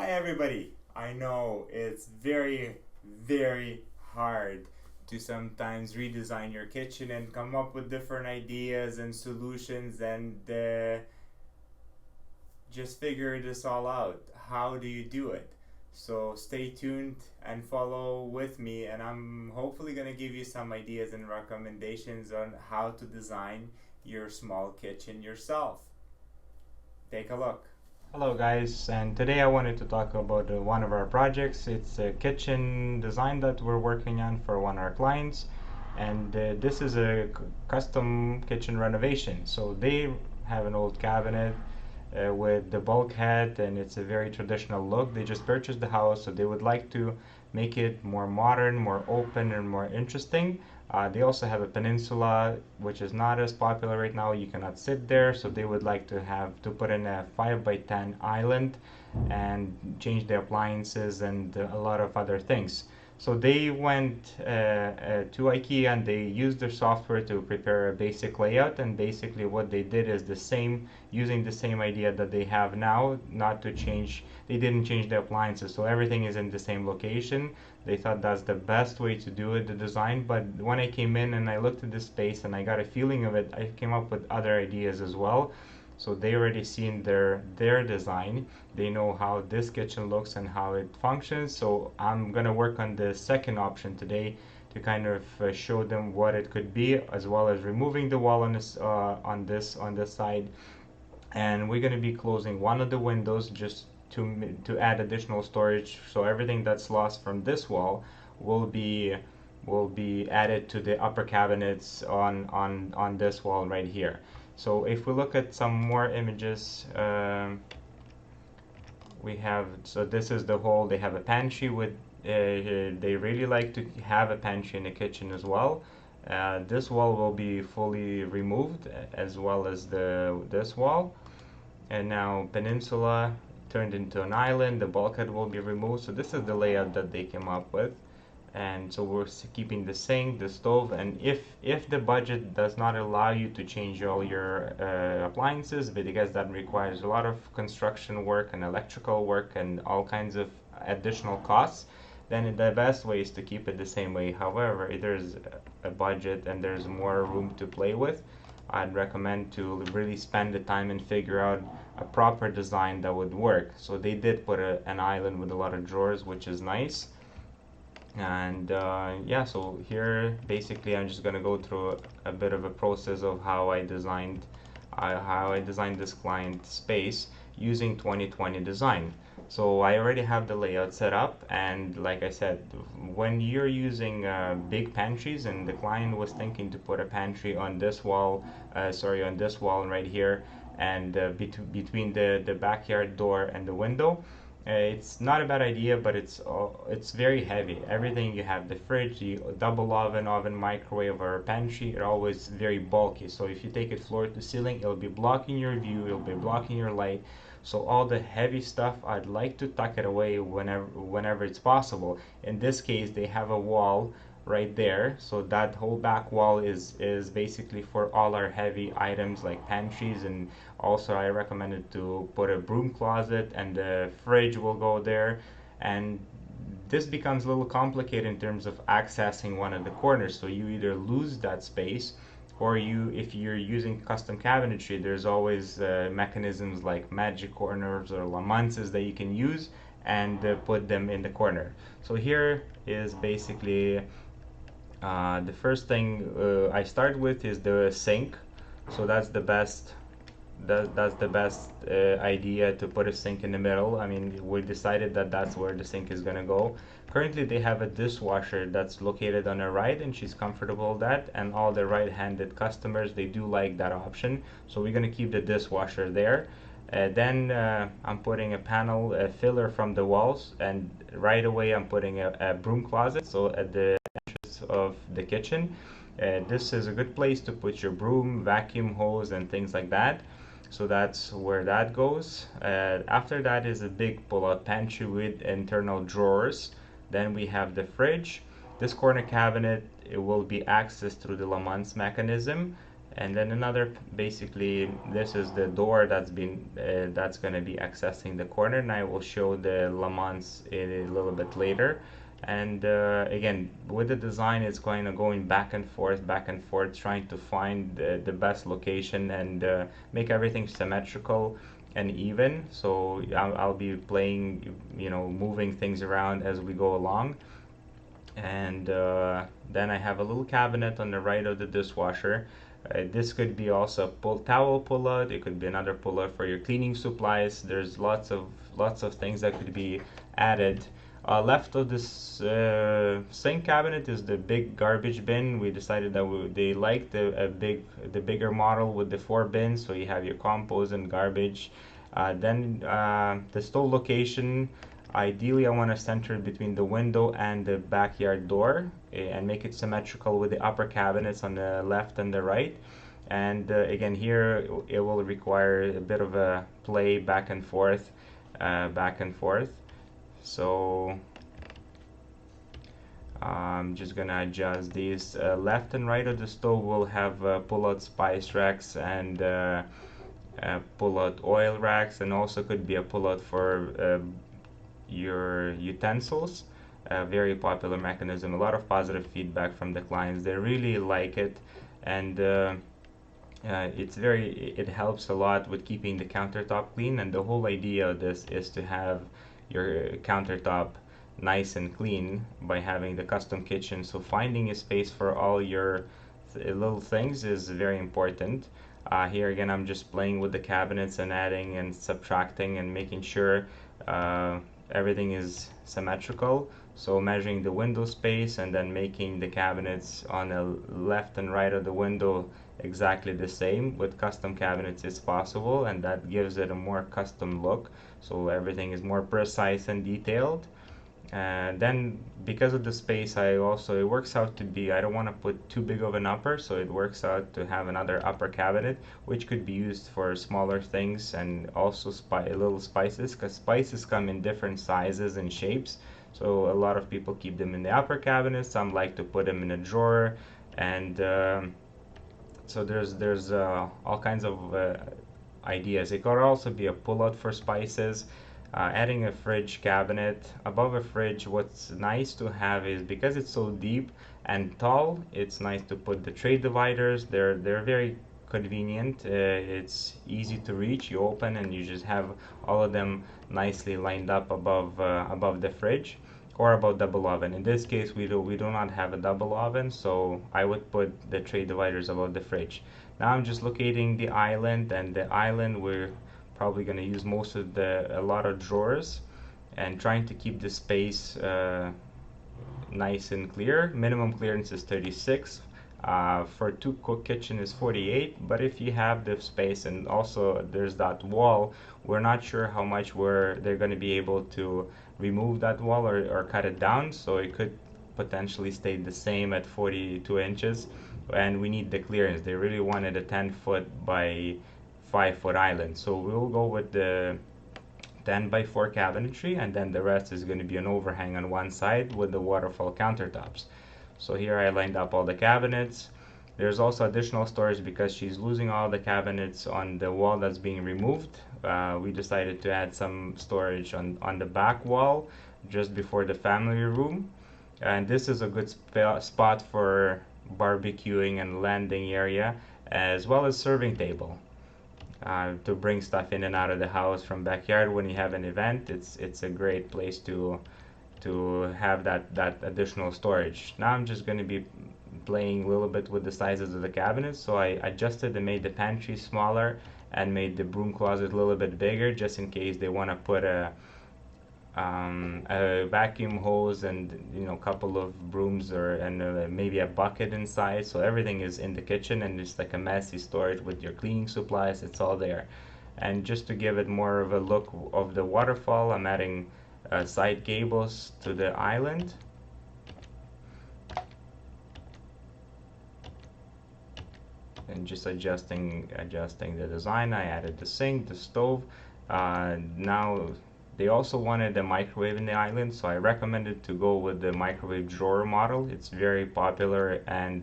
Hi everybody! I know it's very hard to sometimes redesign your kitchen and come up with different ideas and solutions and just figure this all out. How do you do it? So stay tuned and follow with me, and I'm hopefully going to give you some ideas and recommendations on how to design your small kitchen yourself. Take a look. Hello guys, and today I wanted to talk about one of our projects. It's a kitchen design that we're working on for one of our clients, and this is a custom kitchen renovation. So they have an old cabinet with the bulkhead, and it's a very traditional look. They just purchased the house, so they would like to make it more modern, more open, and more interesting. They also have a peninsula, which is not as popular right now. You cannot sit there, so they would like to have to put in a 5 by 10 island and change the appliances and a lot of other things. So they went to IKEA and they used their software to prepare a basic layout. And basically, what they did is the same, using the same idea that they have now, not to change. They didn't change the appliances, so everything is in the same location. They thought that's the best way to do it, the design. But when I came in and I looked at the space and I got a feeling of it, I came up with other ideas as well. So they already seen their design. They know how this kitchen looks and how it functions. So I'm gonna work on the second option today to kind of show them what it could be, as well as removing the wall on this side. And we're gonna be closing one of the windows just to add additional storage. So everything that's lost from this wall will be will be added to the upper cabinets on this wall right here. So if we look at some more images, we have, so this is the whole, they have a pantry with, they really like to have a pantry in the kitchen as well. This wall will be fully removed as well as this wall. And now peninsula turned into an island, the bulkhead will be removed. So this is the layout that they came up with. And so we're keeping the sink, the stove, and if the budget does not allow you to change all your appliances, because that requires a lot of construction work and electrical work and all kinds of additional costs, then the best way is to keep it the same way. However, if there's a budget and there's more room to play with, I'd recommend to really spend the time and figure out a proper design that would work. So they did put an island with a lot of drawers, which is nice. And yeah, so here basically I'm just gonna go through a bit of a process of how I designed this client space using 2020 design. So I already have the layout set up, and like I said, when you're using big pantries, and the client was thinking to put a pantry on this wall, on this wall right here, and between the backyard door and the window, it's not a bad idea, but it's very heavy. Everything, you have the fridge, the double oven, microwave, or pantry, are always very bulky. So if you take it floor to ceiling, it'll be blocking your view, it'll be blocking your light. So all the heavy stuff, I'd like to tuck it away whenever it's possible. In this case, they have a wall right there, so that whole back wall is basically for all our heavy items like pantries. And also I recommended to put a broom closet, and the fridge will go there. And this becomes a little complicated in terms of accessing one of the corners, so you either lose that space, or if you're using custom cabinetry, there's always mechanisms like magic corners or lamances that you can use and put them in the corner. So here is basically the first thing I start with is the sink. So that's the best idea, to put a sink in the middle. I mean, we decided that that's where the sink is gonna go. Currently, they have a dishwasher that's located on the right, and she's comfortable with that. And all the right-handed customers, they do like that option. So we're gonna keep the dishwasher there. Then I'm putting a panel, a filler from the walls, and right away I'm putting a broom closet. So at the of the kitchen. This is a good place to put your broom, vacuum hose, and things like that. So that's where that goes. After that is a big pull-out pantry with internal drawers. Then we have the fridge. This corner cabinet, it will be accessed through the Lamans mechanism. And then another, basically this is the door that's going to be accessing the corner, and I will show the lamans a little bit later. And again, with the design, it's going back and forth, trying to find the best location and make everything symmetrical and even. So I'll be playing, moving things around as we go along. And then I have a little cabinet on the right of the dishwasher. This could be also a towel pull-out. It could be another pull-out for your cleaning supplies. There's lots of things that could be added. Left of this sink cabinet is the big garbage bin. We decided that they liked the bigger model with the 4 bins, so you have your compost and garbage. Then the stove location. Ideally, I want to center it between the window and the backyard door, and make it symmetrical with the upper cabinets on the left and the right. And again, here it will require a bit of a play back and forth, back and forth. So I'm just gonna adjust these. Left and right of the stove will have pull-out spice racks and pull-out oil racks, and also could be a pull-out for your utensils. A very popular mechanism. A lot of positive feedback from the clients. They really like it, and it helps a lot with keeping the countertop clean. And the whole idea of this is to have your countertop nice and clean by having the custom kitchen. So finding a space for all your little things is very important. Here again, I'm just playing with the cabinets and adding and subtracting and making sure everything is symmetrical. So measuring the window space and then making the cabinets on the left and right of the window exactly the same with custom cabinets is possible, and that gives it a more custom look. So everything is more precise and detailed. And then because of the space, it works out to be, I don't want to put too big of an upper, so it works out to have another upper cabinet, which could be used for smaller things, and also little spices, because spices come in different sizes and shapes. So a lot of people keep them in the upper cabinet. Some like to put them in a drawer, and so there's all kinds of ideas. It could also be a pull-out for spices. Adding a fridge cabinet above a fridge. What's nice to have is, because it's so deep and tall, it's nice to put the tray dividers. They're very convenient. It's easy to reach. You open and you just have all of them nicely lined up above the fridge, or above double oven. In this case, we do not have a double oven, so I would put the tray dividers above the fridge. Now I'm just locating the island, and the island we're probably going to use a lot of drawers, and trying to keep the space nice and clear. Minimum clearance is 36. For two cook kitchen is 48, but if you have the space, and also there's that wall, we're not sure how much they're going to be able to remove that wall or cut it down, so it could potentially stay the same at 42 inches, and we need the clearance. They really wanted a 10-foot by 5-foot island, so we'll go with the 10 by 4 cabinetry, and then the rest is going to be an overhang on one side with the waterfall countertops. So here I lined up all the cabinets. There's also additional storage because she's losing all the cabinets on the wall that's being removed. We decided to add some storage on the back wall just before the family room, and this is a good spot for barbecuing and landing area, as well as serving table. To bring stuff in and out of the house from backyard when you have an event, it's a great place to have that additional storage. Now I'm just going to be playing a little bit with the sizes of the cabinets, so I adjusted and made the pantry smaller and made the broom closet a little bit bigger, just in case they want to put a vacuum hose and a couple of brooms and maybe a bucket inside. So everything is in the kitchen, and it's like a messy storage with your cleaning supplies. It's all there. And just to give it more of a look of the waterfall, I'm adding side gables to the island. And just adjusting the design. I added the sink, the stove. Now they also wanted a microwave in the island, so I recommended to go with the microwave drawer model. It's very popular, and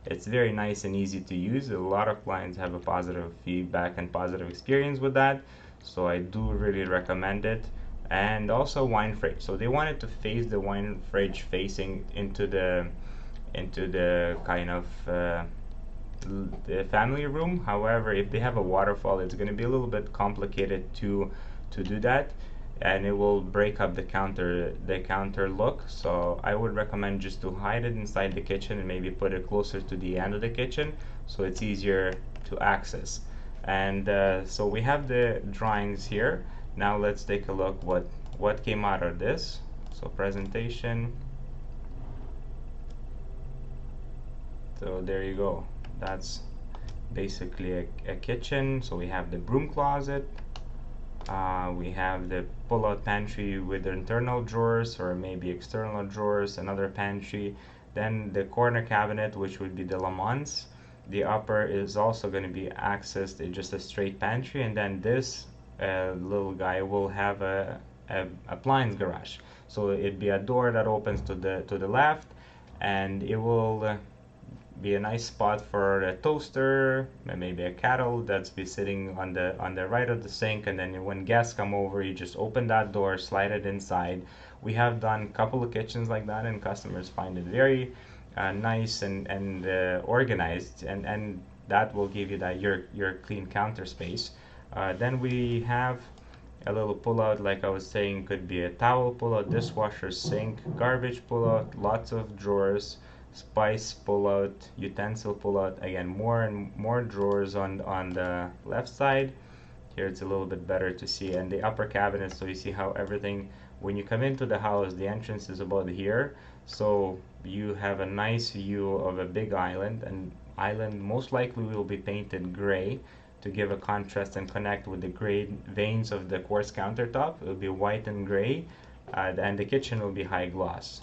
It's very nice and easy to use. A lot of clients have a positive feedback and positive experience with that, so I do really recommend it. And also wine fridge. So they wanted to face the wine fridge facing into the kind of the family room. However, if they have a waterfall, it's going to be a little bit complicated to do that, and it will break up the counter look. So I would recommend just to hide it inside the kitchen and maybe put it closer to the end of the kitchen so it's easier to access. And so we have the drawings here. Now let's take a look what came out of this. So presentation. So there you go. That's basically a kitchen. So we have the broom closet. We have the pull-out pantry with internal drawers or maybe external drawers, another pantry. Then the corner cabinet, which would be the Lamans. The upper is also going to be accessed in just a straight pantry, and then this little guy will have a appliance garage. So it'd be a door that opens to the left, and it will be a nice spot for a toaster, maybe a kettle that's be sitting on the right of the sink, and then when guests come over, you just open that door, slide it inside. We have done a couple of kitchens like that, and customers find it very nice and organized, and that will give you that your clean counter space. Then we have a little pull-out, like I was saying, could be a towel pull-out, dishwasher, sink, garbage pull-out, lots of drawers, spice pull-out, utensil pull-out. Again, more and more drawers on the left side. Here it's a little bit better to see, and the upper cabinet, so you see how everything, when you come into the house, the entrance is about here, so you have a nice view of a big island, and island most likely will be painted gray to give a contrast and connect with the gray veins of the quartz countertop. It will be white and gray, and the kitchen will be high gloss.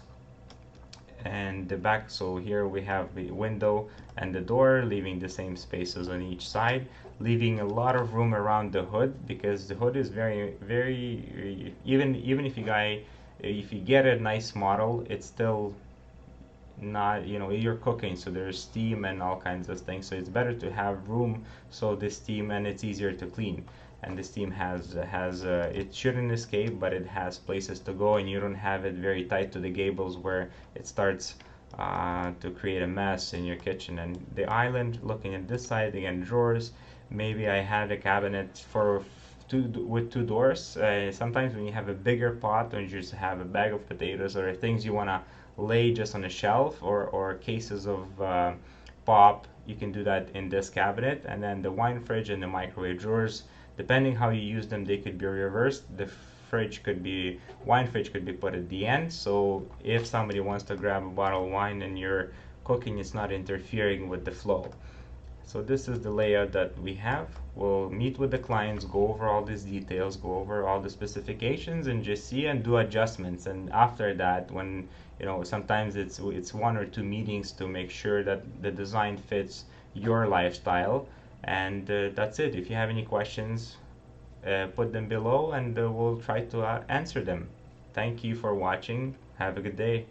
And the back, so here we have the window and the door, leaving the same spaces on each side, leaving a lot of room around the hood, because the hood is very even if you get a nice model, it's still not, you're cooking, so there's steam and all kinds of things, so it's better to have room, so the steam, and it's easier to clean, and the steam has it shouldn't escape, but it has places to go, and you don't have it very tight to the gables where it starts to create a mess in your kitchen. And the island, looking at this side, again, drawers. Maybe I had a cabinet with two doors. Sometimes when you have a bigger pot, or you just have a bag of potatoes or things you want to lay just on a shelf, or cases of pop, you can do that in this cabinet. And then the wine fridge and the microwave drawers, depending how you use them, they could be reversed. The wine fridge could be put at the end, so if somebody wants to grab a bottle of wine and you're cooking, it's not interfering with the flow. So this is the layout that we have. We'll meet with the clients, go over all these details, go over all the specifications, and just see and do adjustments. And after that, when sometimes it's 1 or 2 meetings to make sure that the design fits your lifestyle. And that's it. If you have any questions, put them below, and we'll try to answer them. Thank you for watching. Have a good day.